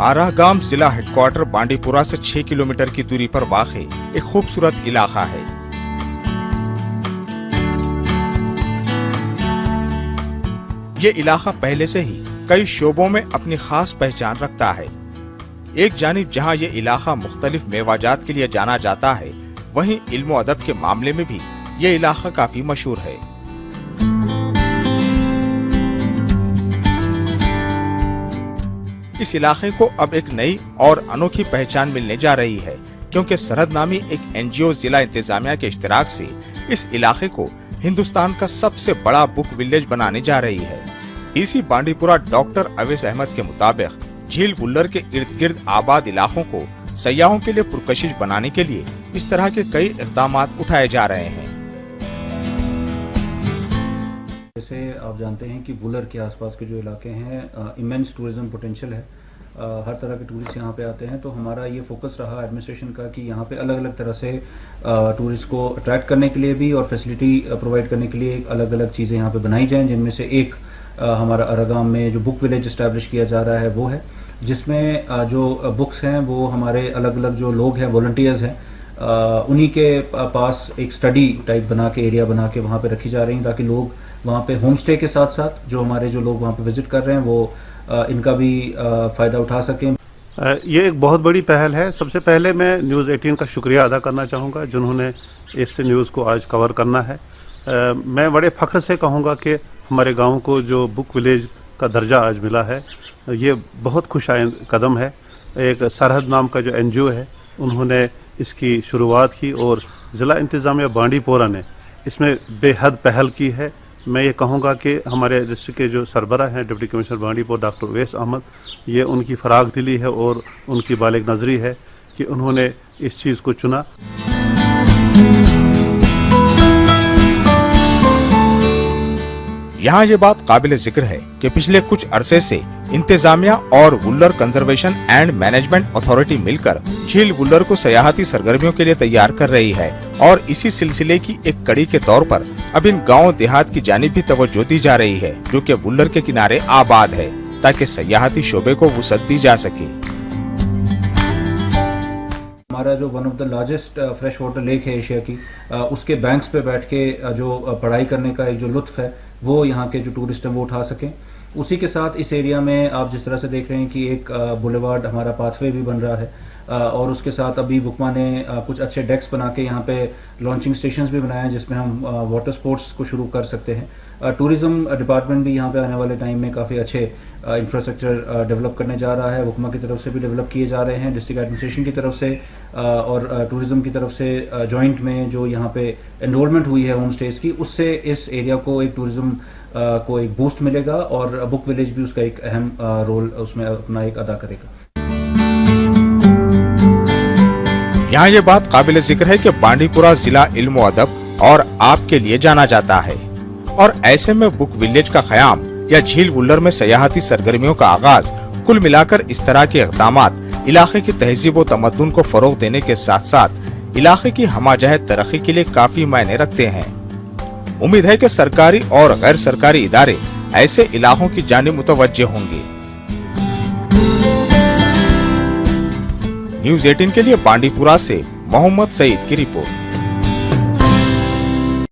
आरागाम जिला हेडक्वार्टर बांडीपुरा से 6 किलोमीटर की दूरी पर वाक़ एक खूबसूरत इलाका है। ये इलाका पहले से ही कई शोबों में अपनी खास पहचान रखता है। एक जानिब जहां ये इलाका मुख्तलिफ मेवाजात के लिए जाना जाता है, वहीं इल्म अदब के मामले में भी ये इलाका काफी मशहूर है। इस इलाके को अब एक नई और अनोखी पहचान मिलने जा रही है, क्योंकि सरहद नामी एक एनजीओ जिला इंतजामिया के इश्तिराक से इस इलाके को हिंदुस्तान का सबसे बड़ा बुक विलेज बनाने जा रही है। इसी बांडीपुरा डॉक्टर अवैस अहमद के मुताबिक झील वुल्लर के इर्द गिर्द आबाद इलाकों को सयाहों के लिए पुरकशिश बनाने के लिए इस तरह के कई इक़दामात उठाए जा रहे हैं। जैसे आप जानते हैं कि वुल्लर के आसपास के जो इलाके हैं इमेंस टूरिज्म पोटेंशियल है, हर तरह के टूरिस्ट यहाँ पे आते हैं। तो हमारा ये फोकस रहा एडमिनिस्ट्रेशन का कि यहाँ पे अलग अलग तरह से टूरिस्ट को अट्रैक्ट करने के लिए भी और फैसिलिटी प्रोवाइड करने के लिए अलग अलग चीज़ें यहाँ पे बनाई जाएं, जिनमें से एक हमारा आरागाम में जो बुक विलेज इस्टेब्लिश किया जा रहा है वो है, जिसमें जो बुक्स हैं वो हमारे अलग अलग जो लोग हैं वॉलंटियर्स हैं उन्हीं के पास एक स्टडी टाइप बना के एरिया बना के वहाँ पे रखी जा रही हैं, ताकि लोग वहाँ पे होम स्टे के साथ साथ जो हमारे जो लोग वहाँ पे विजिट कर रहे हैं वो इनका भी फ़ायदा उठा सकें। ये एक बहुत बड़ी पहल है। सबसे पहले मैं न्यूज़ 18 का शुक्रिया अदा करना चाहूँगा जिन्होंने इस न्यूज़ को आज कवर करना है। मैं बड़े फ़ख्र से कहूँगा कि हमारे गांव को जो बुक विलेज का दर्जा आज मिला है, ये बहुत खुशाइंद कदम है। एक सरहद नाम का जो एनजीओ है उन्होंने इसकी शुरुआत की और ज़िला इंतज़ामिया बांडीपुरा ने इसमें बेहद पहल की है। मैं ये कहूँगा कि हमारे डिस्ट्रिक्ट के जो सरबरा हैं deputy commissioner Bandipora doctor Awais Ahmad, ये उनकी फराग दिली है और उनकी बालिग नजरी है कि उन्होंने इस चीज़ को चुना। यहाँ ये बात काबिल जिक्र है कि पिछले कुछ अरसे से इंतजामिया और Wular conservation and management authority मिलकर झील वुल्लर को सयाहती सरगर्मियों के लिए तैयार कर रही है, और इसी सिलसिले की एक कड़ी के तौर पर अब इन गाँव देहात की जानिब भी तवज्जो दी जा रही है, जो कि वुल्लर के किनारे आबाद है, ताकि सयाहती शोबे को वुसअत दी जा सके। हमारा जो one of the largest fresh water lake है एशिया की, उसके बैंक्स पे बैठ के जो पढ़ाई करने का एक जो लुत्फ है वो यहाँ के जो टूरिस्ट हैं वो उठा सकें। उसी के साथ इस एरिया में आप जिस तरह से देख रहे हैं कि एक बुलेवार्ड हमारा पाथवे भी बन रहा है, और उसके साथ अभी बुकमा ने कुछ अच्छे डेक्स बना के यहाँ पे लॉन्चिंग स्टेशंस भी बनाए हैं, जिसमें हम वाटर स्पोर्ट्स को शुरू कर सकते हैं। टूरिज्म डिपार्टमेंट भी यहाँ पे आने वाले टाइम में काफ़ी अच्छे इंफ्रास्ट्रक्चर डेवलप करने जा रहा है। बुकमा की तरफ से भी डेवलप किए जा रहे हैं, डिस्ट्रिक्ट एडमिनिस्ट्रेशन की तरफ से और टूरिज्म की तरफ से जॉइंट में जो यहाँ पे एनरोलमेंट हुई है होम स्टेज की, उससे इस एरिया को एक टूरिज्म को एक बूस्ट मिलेगा और बुक विलेज भी उसका एक अहम रोल उसमें अपना एक अदा करेगा। यहाँ ये बात काबिल जिक्र है कि बांडीपुरा जिला इल्म अदब और आप के लिए जाना जाता है, और ऐसे में बुक विलेज का क़याम या झील वुल्लर में सयाहती सरगर्मियों का आगाज, कुल मिलाकर इस तरह के इक़दामात इलाके की तहजीब व तमद्दुन को फरोग देने के साथ साथ इलाके की हमाजहत तरक्की के लिए काफी मायने रखते हैं। उम्मीद है कि सरकारी और गैर सरकारी इदारे ऐसे इलाकों की जानिब मुतवज्जे होंगे। न्यूज़ 18 के लिए बांडीपुरा से मोहम्मद सईद की रिपोर्ट।